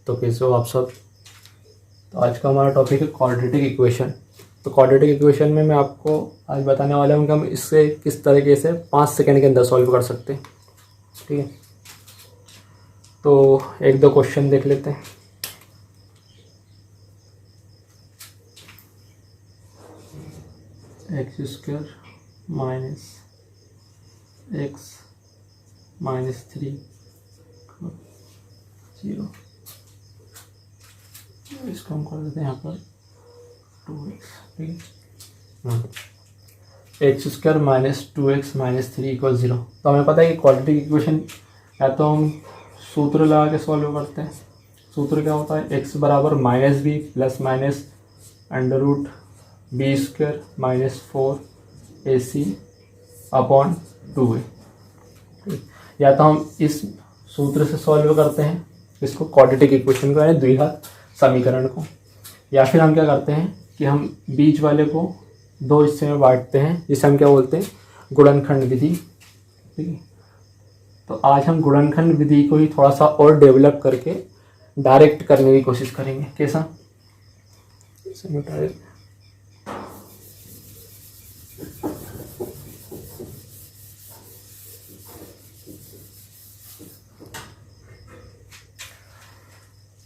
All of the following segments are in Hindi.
तो कैसे हो आप सब। तो आज का हमारा टॉपिक है क्वाड्रेटिक इक्वेशन। तो क्वाड्रेटिक इक्वेशन में मैं आपको आज बताने वाला हूँ कि हम इससे किस तरीके से 5 सेकंड के अंदर सॉल्व कर सकते हैं। ठीक है, तो एक दो क्वेश्चन देख लेते हैं। X square minus x minus 3 0, इसको हम कर देते हैं यहाँ पर 2x। ठीक है, x square minus 2x minus 3 equal 0। तो हमें पता है कि क्वाड्रेटिक इक्वेशन या तो हम सूत्र लगा के सॉल्व करते हैं। सूत्र क्या होता है, x बराबर minus b plus minus under root b square minus 4ac upon 2a। या तो हम इस सूत्र से सॉल्व करते हैं इसको, क्वाड्रेटिक इक्वेशन को, यानी द्विघात समीकरण को, या फिर हम क्या करते हैं कि हम बीच वाले को दो हिस्से में बांटते हैं, जिसे हम क्या बोलते हैं, गुणनखंड विधि। ठीक है, तो आज हम गुणनखंड विधि को ही थोड़ा सा और डेवलप करके डायरेक्ट करने की कोशिश करेंगे। कैसा,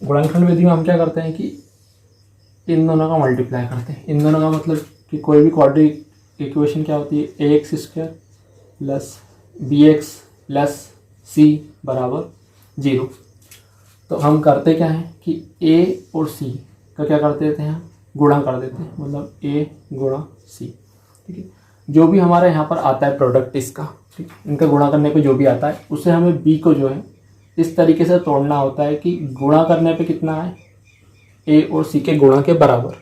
गुणनखंड विधि में हम क्या करते हैं कि इन दोनों का मल्टीप्लाई करते हैं। इन दोनों का मतलब कि कोई भी क्वाड्रेटिक इक्वेशन क्या होती है, ax square plus bx plus c बराबर 0। तो हम करते क्या है कि a और c का क्या कर देते हैं, गुणा कर देते हैं, मतलब a गुणा c। ठीक है, जो भी हमारा यहाँ पर आता है प्रोडक्ट इसका, ठीक है, इनका गुणा करने पे जो भी आता है उससे हमें b को जो है इस तरीके से तोड़ना होता है कि गुणा करने पे कितना है, a और c के गुणा के बराबर।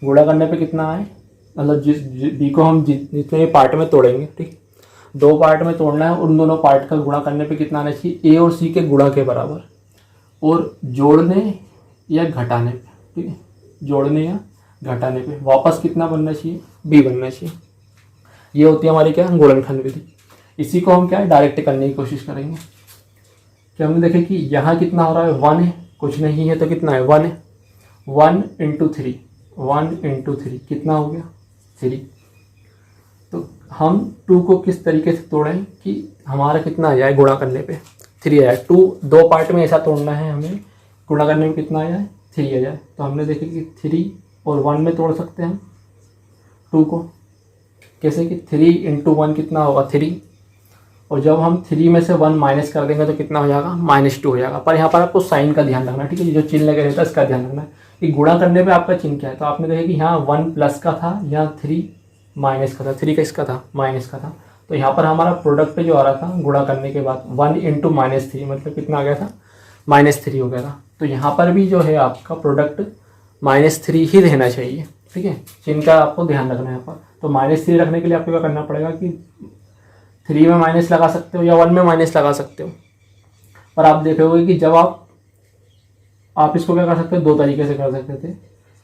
गुणा करने पे कितना है, मतलब जिस b को हम जितने पार्ट में तोड़ेंगे, ठीक, 2 पार्ट में तोड़ना है, उन दोनों पार्ट का गुणा करने पे कितना आना चाहिए, a और c के गुणा के बराबर। और जोड़ने या घटाने पे, ठीक है, जोड़ने या घटाने पे वापस कितना बनना चाहिए, b बनना चाहिए। ये होती है हमारी क्या, गुणनखंड विधि। इसी को हम क्या है, डायरेक्ट करने की कोशिश करेंगे। कि हमने देखे कि यहाँ कितना हो रहा है, 1 है, कुछ नहीं है तो कितना है, 1 है। 1 इंटू 3, 1 इंटू 3 कितना हो गया, 3। तो हम 2 को किस तरीके से तोड़ें कि हमारा कितना आ जाए, गुणा करने पे 3 आ जाए। 2 पार्ट में ऐसा तोड़ना है हमें, गुणा करने में कितना आ जाए, 3 आ जाए। तो हमने देखे कि 3 और 1 में तोड़ सकते हैं हम 2 को। कैसे कि 3 इंटू 1 कितना होगा, 3। और जब हम 3 में से 1 माइनस कर देंगे तो कितना हो जाएगा, -2 हो जाएगा। पर यहाँ पर आपको साइन का ध्यान रखना है, ठीक है, जो चिन्ह लगे रहता है इसका ध्यान रखना है कि गुणा करने पे आपका चिन्ह क्या है। तो आपने देखा कि यहाँ 1 प्लस का था, यहाँ 3 माइनस का था, 3 का इसका था, माइनस का था। तो यहाँ पर हमारा प्रोडक्ट पे जो आ रहा था गुणा करने के बाद 1 इंटू -3 मतलब कितना आ गया था, -3 हो गया था। तो यहाँ पर भी जो है आपका प्रोडक्ट -3 ही रहना चाहिए। ठीक है, चिन्ह का आपको ध्यान रखना है यहाँ पर। तो -3 रखने के लिए आपको क्या करना पड़ेगा कि 3 में माइनस लगा सकते हो या 1 में माइनस लगा सकते हो। पर आप देखोगे कि जब आप इसको क्या कर सकते हो, 2 तरीके से कर सकते थे।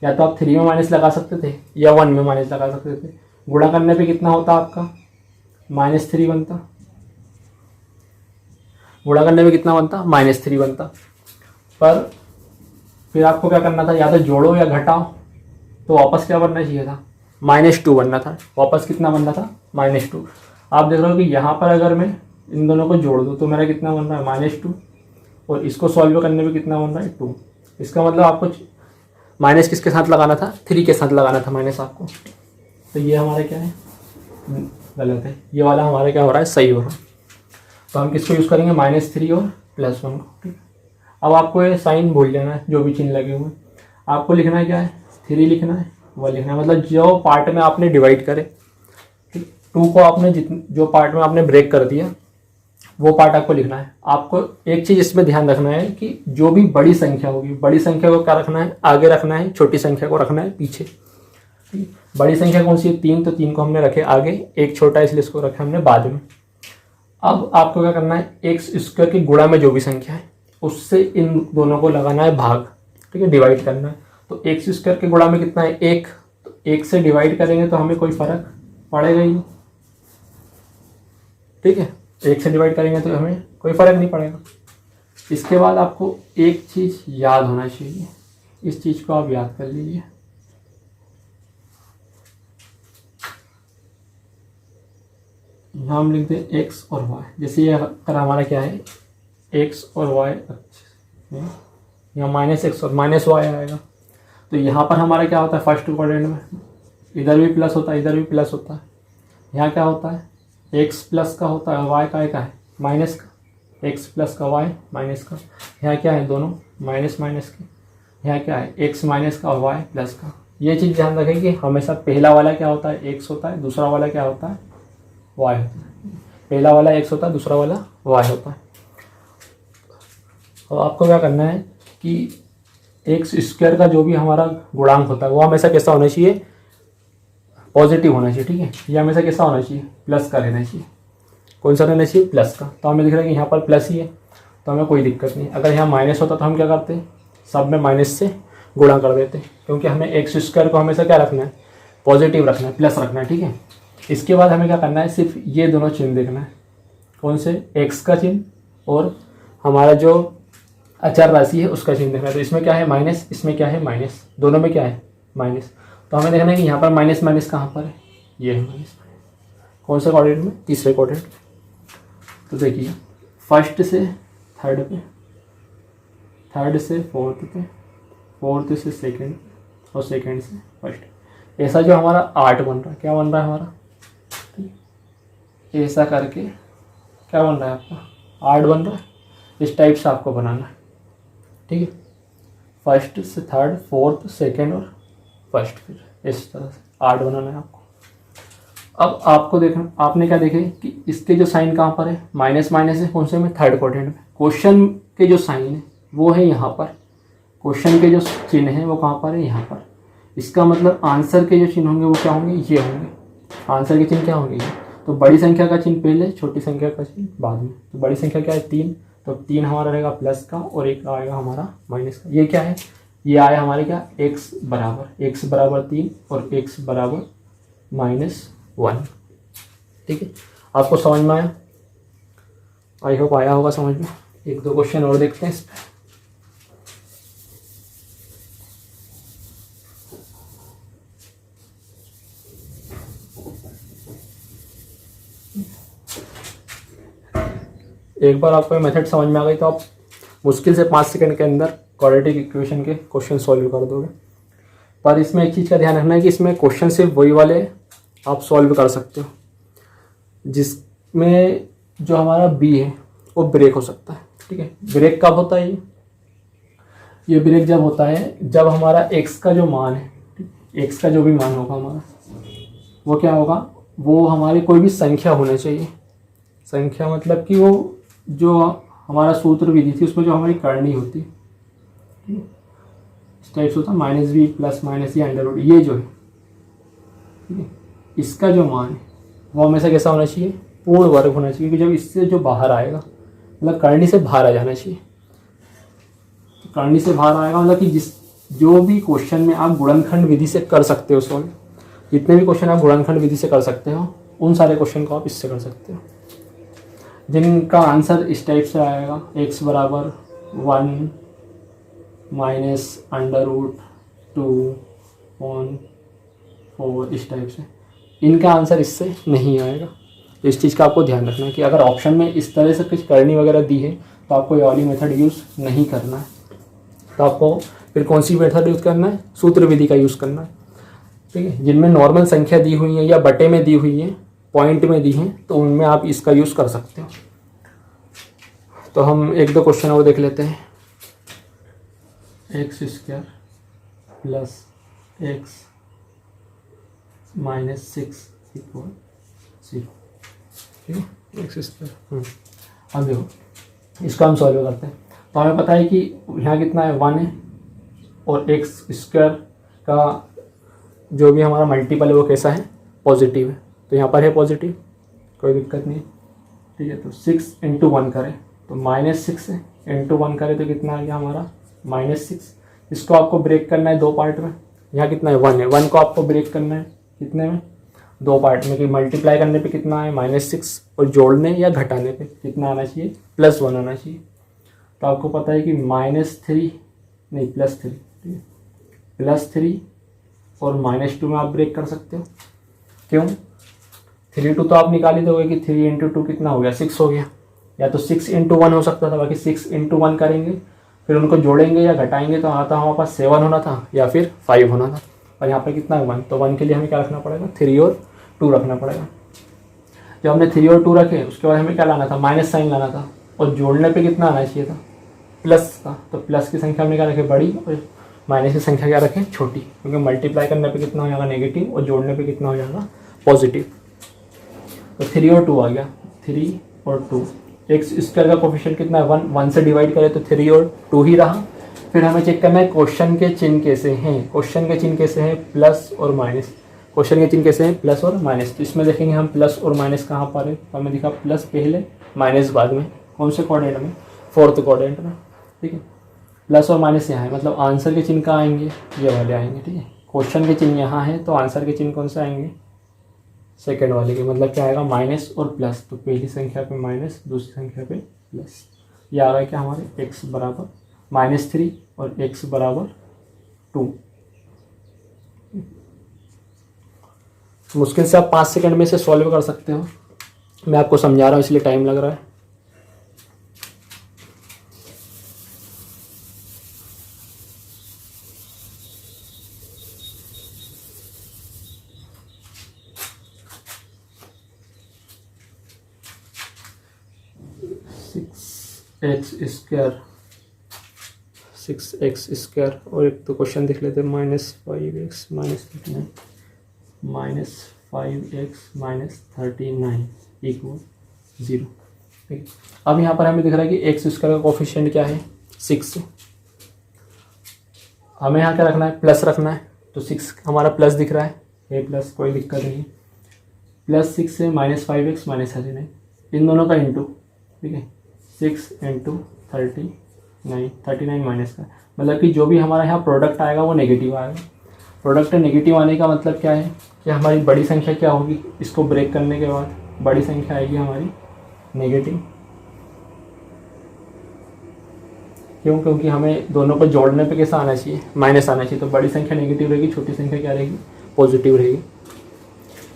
या तो आप 3 में माइनस लगा सकते थे या 1 में माइनस लगा सकते थे। गुणा करने पे कितना होता आपका, -3 बनता। गुणा करने में कितना बनता, -3 बनता। पर फिर आपको क्या करना था, या तो जोड़ो या घटाओ। तो वापस क्या बनना चाहिए था, -2 बनना था। वापस कितना बनना था, -2। आप देख रहे हो कि यहाँ पर अगर मैं इन दोनों को जोड़ दूँ तो मेरा कितना बन रहा है, -2। और इसको सॉल्व करने में कितना बन रहा है, 2। इसका मतलब आपको माइनस किसके साथ लगाना था, 3 के साथ लगाना था माइनस आपको। तो ये हमारा क्या है, गलत है। ये वाला हमारा क्या हो रहा है, सही हो रहा है। तो हम किसको यूज़ करेंगे, -3 और +1 को। ठीक, अब आपको ये साइन भूल जाना है, जो भी चिन्ह लगे हुए आपको लिखना है क्या है, 3 लिखना है, वह लिखना है। मतलब जो पार्ट में आपने डिवाइड करे, 2 को आपने जो पार्ट में आपने ब्रेक कर दिया वो पार्ट आपको लिखना है। आपको एक चीज़ इसमें ध्यान रखना है कि जो भी बड़ी संख्या होगी, बड़ी संख्या को क्या रखना है, आगे रखना है, छोटी संख्या को रखना है पीछे। बड़ी संख्या कौन सी है, 3, तो 3 को हमने रखे आगे, एक छोटा इसलिए इसको रखे हमने बाद में। अब आपको क्या करना है, एक्स स्क्वायर के गुणा में जो भी संख्या है उससे इन दोनों को लगाना है भाग। ठीक है, डिवाइड करना है। तो एक्स स्क्वायर के गुणा में कितना है, 1। तो 1 से डिवाइड करेंगे तो हमें कोई फर्क पड़ेगा ही नहीं। ठीक है, 1 से डिवाइड करेंगे तो हमें कोई फर्क नहीं पड़ेगा। इसके बाद आपको एक चीज़ याद होना चाहिए, इस चीज़ को आप याद कर लीजिए। यहाँ हम लिखते हैं एक्स और वाई, जैसे ये अगर हमारा क्या है एक्स और वाई यहाँ माइनस एक्स और माइनस वाई आएगा। तो यहाँ पर हमारा क्या होता है फर्स्ट क्वाड्रेंट में, इधर भी प्लस होता है इधर भी प्लस होता है। यहाँ क्या होता है एक्स प्लस का होता है, वाई का है माइनस का, एक्स प्लस का वाई माइनस का। यहाँ क्या है दोनों माइनस माइनस के। यहाँ क्या है एक्स माइनस का और वाई प्लस का। ये चीज़ ध्यान रखें कि हमेशा पहला वाला क्या होता है एक्स होता है, दूसरा वाला क्या होता है वाई होता है। पहला वाला एक्स होता है, दूसरा वाला वाई होता है। और आपको क्या करना है कि एक्स स्क्वायर का जो भी हमारा गुणांक होता है वो हमेशा कैसा होना चाहिए, पॉजिटिव होना चाहिए, ठीक है। ये हमेशा कैसा होना चाहिए, प्लस का रहना चाहिए। कौन सा रहना चाहिए, प्लस का। तो हमें दिख रहा है कि यहाँ पर प्लस ही है तो हमें कोई दिक्कत नहीं। अगर यहाँ माइनस होता तो हम क्या करते, सब में माइनस से गुणा कर देते, क्योंकि हमें एक्स स्क्वायर को हमेशा क्या रखना है, पॉजिटिव रखना है, प्लस रखना है, ठीक है। इसके बाद हमें क्या करना है, सिर्फ ये दोनों चिन्ह देखना है। कौन से, एक्स का चिन्ह और हमारा जो अचर राशि है उसका चिन्ह देखना है। तो इसमें क्या है माइनस, इसमें क्या है माइनस, दोनों में क्या है माइनस। तो हमें देखना है कि यहाँ पर माइनस माइनस कहाँ पर है, ये है माइनस। कौन से क्वाड्रेंट में, तीसरे क्वाड्रेंट। तो देखिए फर्स्ट से थर्ड पे, थर्ड से फोर्थ पे, फोर्थ से सेकंड और सेकंड से फर्स्ट। ऐसा जो हमारा 8 बन रहा है, क्या बन रहा है हमारा, ऐसा करके क्या बन रहा है आपका 8 बन रहा है। इस टाइप से आपको बनाना है, ठीक है। फर्स्ट से थर्ड, फोर्थ, सेकंड और फर्स्ट, फिर इस तरह से 8 बनाना है आपको। अब आपको देखना, आपने क्या देखे कि इसके जो साइन कहाँ पर है, माइनस माइनस है, कौन से में, थर्ड क्वाड्रेंट में। क्वेश्चन के जो साइन है वो है यहाँ पर, क्वेश्चन के जो चिन्ह है वो कहाँ पर है, यहाँ पर। इसका मतलब आंसर के जो चिन्ह होंगे वो क्या होंगे, ये होंगे। आंसर के चिन्ह क्या होंगे ये। तो बड़ी संख्या का चिन्ह पहले, छोटी संख्या का चिन्ह बाद में। तो बड़ी संख्या क्या है 3, तो 3 हमारा रहेगा प्लस का और एक आएगा हमारा माइनस का। ये क्या है, ये आया हमारे क्या, x बराबर 3 और x बराबर -1, ठीक है। आपको समझ में आया, आई होप आया होगा समझ में। एक दो क्वेश्चन और देखते हैं इस पर। एक बार आपको मेथड समझ में आ गई तो आप मुश्किल से 5 सेकंड के अंदर क्वाड्रेटिक इक्वेशन के क्वेश्चन सॉल्व कर दोगे। पर इसमें एक चीज़ का ध्यान रखना है कि इसमें क्वेश्चन सिर्फ वही वाले आप सॉल्व कर सकते हो जिसमें जो हमारा बी है वो ब्रेक हो सकता है, ठीक है। ब्रेक कब होता है ये ब्रेक जब होता है जब हमारा एक्स का जो मान है, एक्स का जो भी मान होगा हमारा, वो क्या होगा, वो हमारी कोई भी संख्या होना चाहिए। संख्या मतलब कि वो जो हमारा सूत्र विधि थी उसमें जो हमारी करनी होती है, ठीक है, इस टाइप से होता है -b प्लस माइनस या अंडर रूट, ये जो है, ठीक है। इसका जो मान है वो हमेशा कैसा होना चाहिए, पूर्ण वर्ग होना चाहिए, क्योंकि जब इससे जो बाहर आएगा मतलब करनी से बाहर आ जाना चाहिए। तो करनी से बाहर आएगा मतलब कि जो भी क्वेश्चन में आप गुणनखंड विधि से कर सकते हो सॉल्व, जितने भी क्वेश्चन आप गुणनखंड विधि से कर सकते हो उन सारे क्वेश्चन को आप इससे कर सकते हो, जिनका आंसर इस टाइप से आएगा, x बराबर 1 माइनस अंडर रूट 2/4, इस टाइप से। इनका आंसर इससे नहीं आएगा। तो इस चीज़ का आपको ध्यान रखना है कि अगर ऑप्शन में इस तरह से कुछ करनी वगैरह दी है तो आपको ये वाली मेथड यूज़ नहीं करना है। तो आपको फिर कौन सी मेथड यूज़ करना है, सूत्र विधि का यूज़ करना है, ठीक है। जिनमें नॉर्मल संख्या दी हुई है या बटे में दी हुई है, पॉइंट में दी हैं, तो उनमें आप इसका यूज़ कर सकते हो। तो हम एक दो क्वेश्चन और देख लेते हैं। x² प्लस x -6 = 0, ठीक है, x²। अब देखो इसको हम सॉल्व करते हैं। तो हमें पता है कि यहाँ कितना है 1 है और x² का जो भी हमारा मल्टीपल है वो कैसा है, पॉजिटिव है। तो यहाँ पर है पॉजिटिव, कोई दिक्कत नहीं, ठीक है। तो 6 × 1 करें तो -6 है, × 1 करें तो कितना आ गया हमारा -6। इसको आपको ब्रेक करना है 2 पार्ट में। यहाँ कितना है 1 है, 1 को आपको ब्रेक करना है कितने में, 2 पार्ट में। कि मल्टीप्लाई करने पे कितना है -6 और जोड़ने या घटाने पे कितना आना चाहिए, +1 आना चाहिए। तो आपको पता है कि -3 नहीं +3, ठीक है, +3 और -2 में आप ब्रेक कर सकते हो। क्यों? 3 2 तो आप निकाल ही दोगे कि 3 × 2 कितना हो गया, 6 हो गया। या तो 6 × 1 हो सकता था, बाकी 6 × 1 करेंगे, फिर उनको जोड़ेंगे या घटाएंगे तो आता हमारे पास 7 होना था या फिर 5 होना था। और यहाँ पे कितना है 1, तो 1 के लिए हमें क्या रखना पड़ेगा, 3 और 2 रखना पड़ेगा। जब हमने 3 और 2 रखे उसके बाद हमें क्या लाना था, माइनस साइन लाना था, और जोड़ने पे कितना आना चाहिए था, प्लस का। तो प्लस की संख्या हमने क्या रखे, बड़ी, और माइनस की संख्या क्या रखें, छोटी, क्योंकि मल्टीप्लाई करने पे कितना हो जाएगा, नेगेटिव, और जोड़ने पे कितना हो जाएगा, पॉजिटिव। तो 3 और 2 आ गया, 3 और 2। एक्स स्क्वायर का कोफिशिएंट कितना है, 1, 1 से डिवाइड करें तो 3 और 2 ही रहा। फिर हमें चेक करना है क्वेश्चन के चिन्ह कैसे हैं, क्वेश्चन के चिन्ह कैसे हैं, प्लस और माइनस। क्वेश्चन के चिन्ह कैसे हैं, प्लस और माइनस। तो इसमें देखेंगे हम प्लस और माइनस कहाँ पर है, तो हमें दिखा प्लस पहले माइनस बाद में। कौन से क्वाड्रेंट में, 4th क्वाड्रेंट में, ठीक है। प्लस और माइनस यहाँ है, मतलब आंसर के चिन्ह कहाँ आएंगे, ये वाले आएंगे, ठीक है। क्वेश्चन के चिन्ह यहाँ है तो आंसर के चिन्ह कौन से आएंगे, सेकेंड वाले के, मतलब क्या आएगा, माइनस और प्लस। तो पहली संख्या पे माइनस, दूसरी संख्या पे प्लस। ये आ गया क्या हमारे, x बराबर -3 और x बराबर 2। मुश्किल से आप 5 सेकंड में से सॉल्व कर सकते हो। मैं आपको समझा रहा हूँ इसलिए टाइम लग रहा है। (6x²) और एक तो क्वेश्चन देख लेते हैं, -5x -39 -5x -39 = 0, ठीक है। अब यहाँ पर हमें दिख रहा है कि x² का कोफिशिएंट क्या है, 6। हमें यहाँ क्या रखना है, प्लस रखना है, तो 6 हमारा प्लस दिख रहा है, ए प्लस, कोई दिक्कत नहीं है। +6 से -5x -39, इन दोनों का इंटू, ठीक है, 6 × 39 माइनस का, मतलब कि जो भी हमारा यहाँ प्रोडक्ट आएगा वो नेगेटिव आएगा। प्रोडक्ट नेगेटिव आने का मतलब क्या है कि हमारी बड़ी संख्या क्या होगी, इसको ब्रेक करने के बाद बड़ी संख्या आएगी हमारी नेगेटिव। क्यों? क्योंकि हमें दोनों को जोड़ने पे कैसा आना चाहिए, माइनस आना चाहिए। तो बड़ी संख्या नेगेटिव रहेगी, छोटी संख्या क्या रहेगी, पॉजिटिव रहेगी।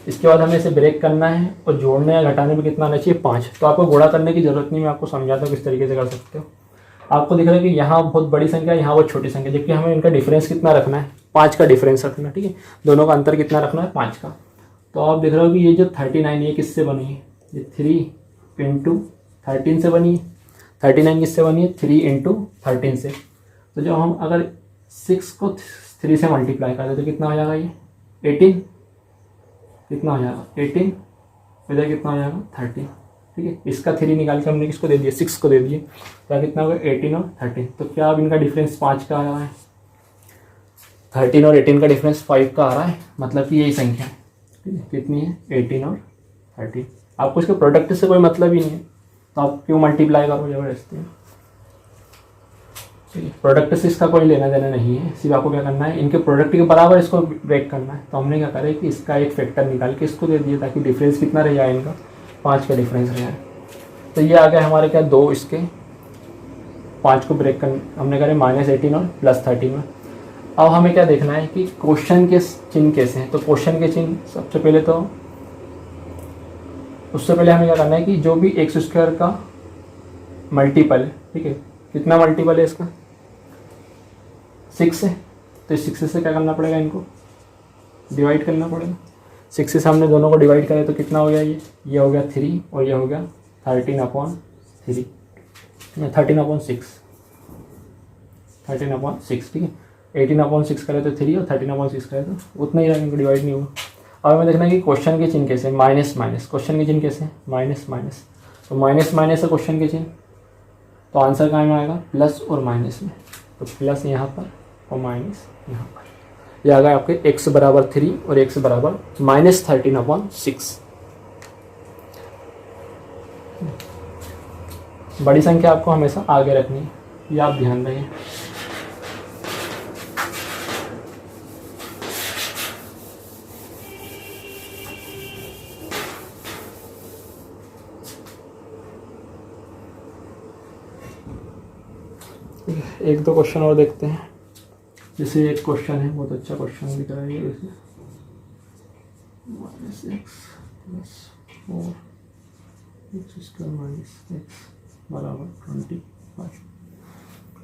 इसके बाद हमें इसे ब्रेक करना है और जोड़ने या घटाने में कितना आना चाहिए, 5। तो आपको गुणा करने की जरूरत नहीं, मैं आपको समझाता हूँ किस तरीके से कर सकते हो। आपको दिख रहा है कि यहाँ बहुत बड़ी संख्या, यहाँ वो छोटी संख्या, जबकि हमें इनका डिफरेंस कितना रखना है, 5 का डिफरेंस रखना है, ठीक है। दोनों का अंतर कितना रखना है, 5 का। तो आप देख रहे हो कि ये जो 39 ये किससे बनी है, ये 3 × 13 से बनी है। 39 किससे बनी है, 3 × 13 से। तो जब हम अगर 6 को 3 से मल्टीप्लाई करते तो कितना हो जाएगा, ये 18, कितना हो जाएगा 18, इधर कितना हो जाएगा 13, ठीक है। इसका 3 निकाल के हमने किसको दे दिया, 6 को दे दिए, तो कितना होगा 18 और 13। तो क्या अब इनका डिफरेंस 5 का आ रहा है, 13 और 18 का डिफरेंस 5 का आ रहा है, मतलब कि यही संख्या है, ठीक है। कितनी है, 18 और 13। आपको इसके प्रोडक्ट से कोई मतलब ही नहीं है, तो आप क्यों मल्टीप्लाई करो जबरदस्ती, ठीक है। प्रोडक्ट से इसका कोई लेना देना नहीं है, सिर्फ आपको क्या करना है, इनके प्रोडक्ट के बराबर इसको ब्रेक करना है। तो हमने क्या करा कि इसका एक फैक्टर निकाल के इसको दे दिया, ताकि डिफरेंस कितना रह जाए इनका, 5 का डिफरेंस रह जाए। तो ये आ गया हमारे क्या, 2 इसके 5 को ब्रेक कर हमने करे -18 और +13 में। अब हमें क्या देखना है कि क्वेश्चन के चिन्ह कैसे हैं। तो क्वेश्चन के चिन्ह सबसे पहले, तो उससे पहले हमें क्या करना है कि जो भी x² का मल्टीपल है, ठीक है, कितना मल्टीपल है इसका, 6 है। तो 6 से क्या करना पड़ेगा, इनको डिवाइड करना पड़ेगा। 6 से हमने दोनों को डिवाइड करें तो कितना हो गया, ये हो गया 3 और ये हो गया 13/3, 13/6, ठीक है। 18/6 करें तो 3 और 13/6 करें तो उतना ही रहेगा, इनको डिवाइड नहीं हुआ। अब हमें देखना है कि क्वेश्चन के चिन्ह कैसे, माइनस माइनस, क्वेश्चन के चिन्ह कैसे, माइनस माइनस। तो माइनस माइनस है क्वेश्चन के चिन्ह, तो आंसर कहाँ में आएगा, प्लस और माइनस में। तो प्लस यहाँ पर और माइनस यहाँ पर। यह आ गया आपके x बराबर 3 और x बराबर -13/6। बड़ी संख्या आपको हमेशा आगे रखनी है, ये आप ध्यान रखें। एक दो क्वेश्चन और देखते हैं। जैसे एक क्वेश्चन है, बहुत अच्छा क्वेश्चन दिख रहा है ये, जैसे minus x plus 4 x square minus x बराबर 25।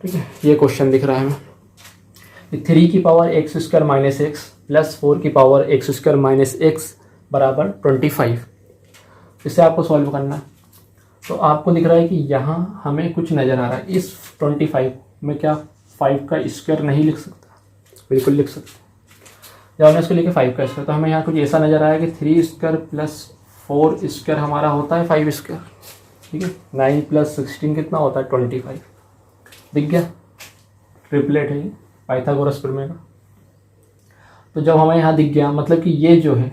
ठीक है, ये क्वेश्चन दिख रहा है हमें। 3 की power x square minus x plus 4 की power x square minus x बराबर 25। इसे आपको सॉल्व करना है। तो आपको दिख रहा है कि यहाँ हमें कुछ नज़र आ रहा है। इस 25 में क्या 5 का स्क्वायर नहीं लिख सकता? बिल्कुल लिख सकते। जब हमने इसको लिखे 5 का स्क्वायर, तो हमें यहाँ कुछ ऐसा नज़र आया कि 3 स्क्वायर प्लस 4 स्क्वायर हमारा होता है 5 स्क्वायर। ठीक है, 9 प्लस 16 कितना होता है 25। दिख गया, ट्रिपलेट है ये, पाइथागोरस प्रमेय का। तो जब हमें यहाँ दिख गया, मतलब कि ये जो है,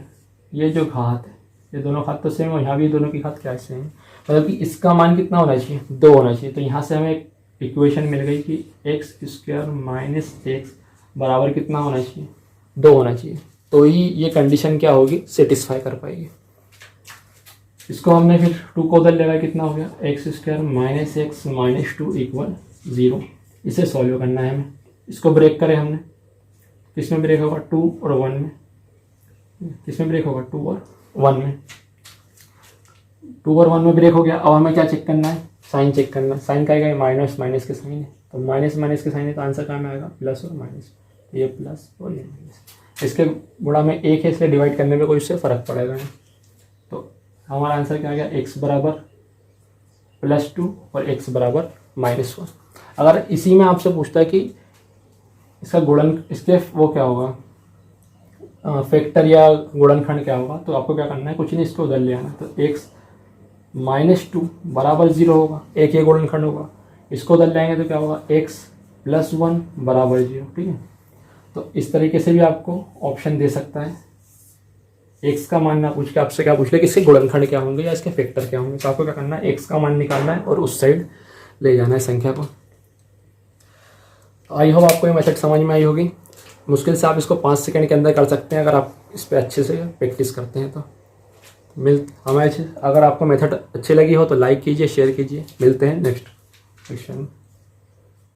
ये जो घात है, ये दोनों घात तो सेम है, यहाँ भी दोनों की घात क्या सेम है, मतलब कि इसका मान कितना होना चाहिए 2 होना चाहिए। तो यहाँ से हमें एक इक्वेशन मिल गई कि एक्स स्क्वायर माइनस एक्स बराबर कितना होना चाहिए 2 होना चाहिए। तो ही ये कंडीशन क्या होगी, सेटिस्फाई कर पाएगी। इसको हमने फिर 2 को उधर लगाया, कितना हो गया x square minus x minus 2 equal 0। इसे सॉल्व करना है हमें। इसको ब्रेक करें हमने, किस में ब्रेक होगा 2 और 1 में, किस में ब्रेक होगा 2 और 1 में, 2 और 1 में ब्रेक हो गया। अब हमें क्या चेक करना है, साइन चेक करना है। साइन का आएगा माइनस माइनस के साइन है, तो माइनस माइनस के साइन है, तो आंसर कहाँ में आएगा प्लस और माइनस। ये प्लस और ये माइनस, इसके गुणा में एक है, इसलिए डिवाइड करने में कोई उससे फ़र्क पड़ेगा नहीं। तो हमारा आंसर क्या आ गया, एक्स बराबर +2 और एक्स बराबर -1। अगर इसी में आपसे पूछता है कि इसका गुणन, इसके वो क्या होगा, फैक्टर या गुणनखंड क्या होगा, तो आपको क्या करना है, कुछ नहीं, इसको उधर ले आना। तो एक्स -2 बराबर 0 होगा, एक ये गुणनखंड होगा। इसको उधर लाएंगे तो क्या होगा, एक्स +1 बराबर 0। ठीक है, तो इस तरीके से भी आपको ऑप्शन दे सकता है। एक्स का मान ना पूछ के आपसे क्या पूछ ले कि इसके गुणनखंड क्या होंगे या इसके फैक्टर क्या होंगे। तो आपको क्या करना है, एक्स का मान निकालना है और उस साइड ले जाना है संख्या को। आई होप आपको ये मेथड समझ में आई होगी। मुश्किल से आप इसको 5 सेकंड के अंदर कर सकते हैं अगर आप इस पर अच्छे से प्रैक्टिस करते हैं तो। अगर आपको मेथड अच्छी लगी हो तो लाइक कीजिए, शेयर कीजिए। मिलते हैं नेक्स्ट क्वेश्चन में।